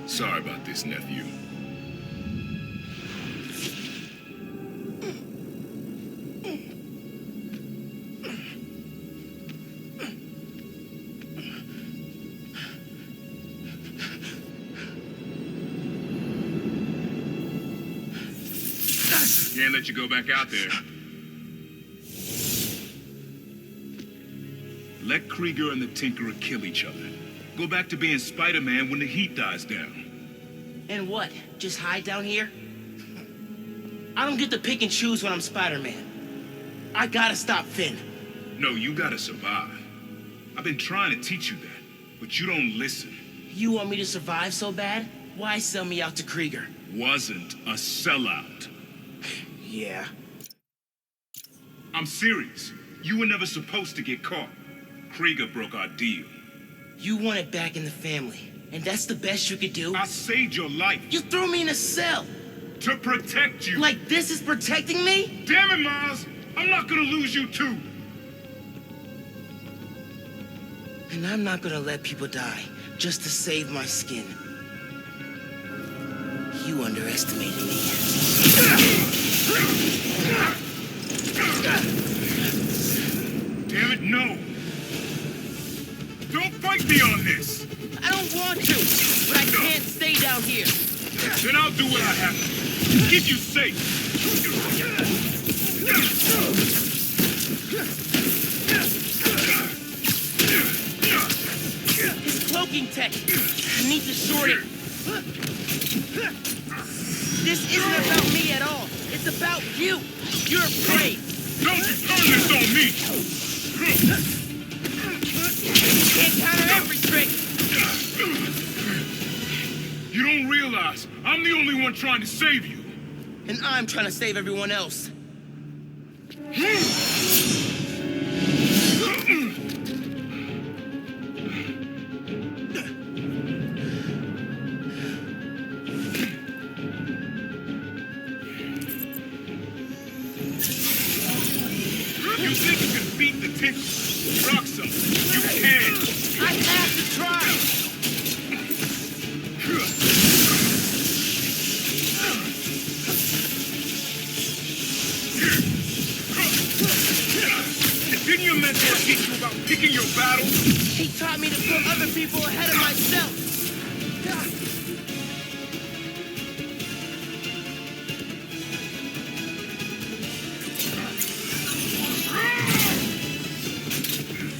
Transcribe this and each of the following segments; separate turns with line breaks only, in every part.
Sorry about this, nephew. Can't let you go back out there. Let Krieger and the Tinkerer kill each other. Go back to being Spider-Man when the heat dies down.
And what? Just hide down here? I don't get to pick and choose when I'm Spider-Man. I gotta stop Finn.
No, you gotta survive. I've been trying to teach you that, but you don't listen.
You want me to survive so bad? Why sell me out to Krieger?
Wasn't a sellout.
Yeah.
I'm serious. You were never supposed to get caught. Krieger broke our deal.
You want it back in the family, and that's the best you could do?
I saved your life.
You threw me in a cell!
To protect you.
Like this is protecting me?
Damn it, Miles! I'm not gonna lose you too!
And I'm not gonna let people die just to save my skin. You underestimated me.
Damn it, no! Don't fight me on this!
I don't want to, but I can't stay down here.
Then I'll do what I have to keep you safe.
His cloaking tech. I need to short it. This isn't about me at all. It's about you. You're afraid.
Don't you turn this on me!
You can't counter every trick.
You don't realize I'm the only one trying to save you.
And I'm trying to save everyone else.
You think you can beat the Tinker? Roxxon, you can.
I have to try. Didn't your mentor teach you about picking your battles? He taught me to put other people ahead of myself.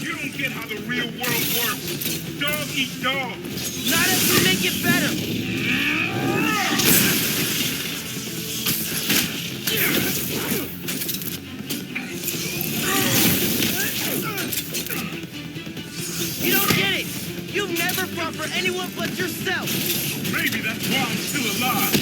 You don't get how the real world works. Dog eat dog.
Not if you make it better. You don't get it. You've never fought for anyone but yourself.
Maybe that's why I'm still alive.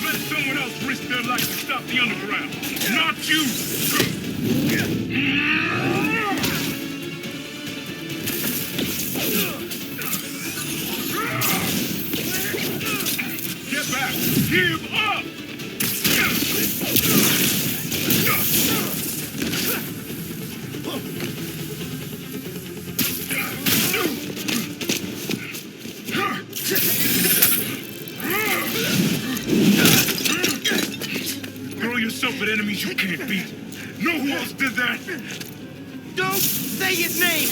Let someone else risk their life to stop the underground. Not you. Get back! Give up! Throw yourself at enemies you can't beat. Know who else did that?
Don't say his name.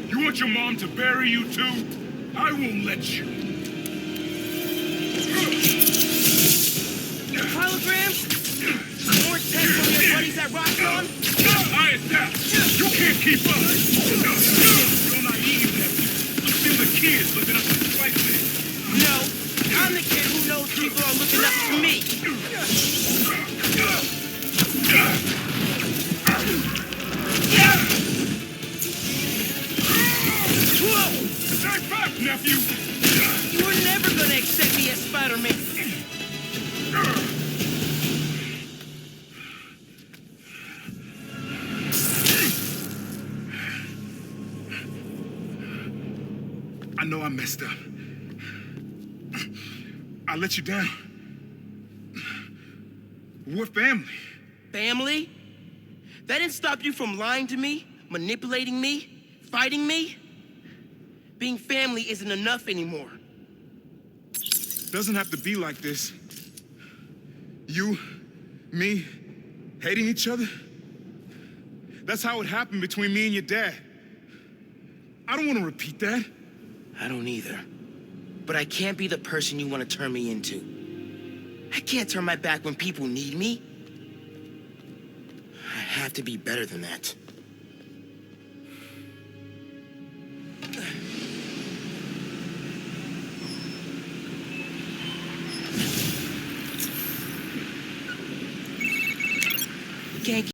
You want your mom to bury you too? I won't let you.
Holograms? More tech from your buddies at Roxxon?
I attack! You can't keep up! You're naive, nephew. I'm still the kid looking up to the fight thing.
No, I'm the kid who knows people are looking up to me.
nephew.
You were never gonna accept me as Spider-Man.
I know I messed up. I let you down. We're family.
Family? That didn't stop you from lying to me, manipulating me, fighting me? Being family isn't enough anymore.
Doesn't have to be like this. You, me, hating each other? That's how it happened between me and your dad. I don't want to repeat that.
I don't either. But I can't be the person you want to turn me into. I can't turn my back when people need me. I have to be better than that. You can't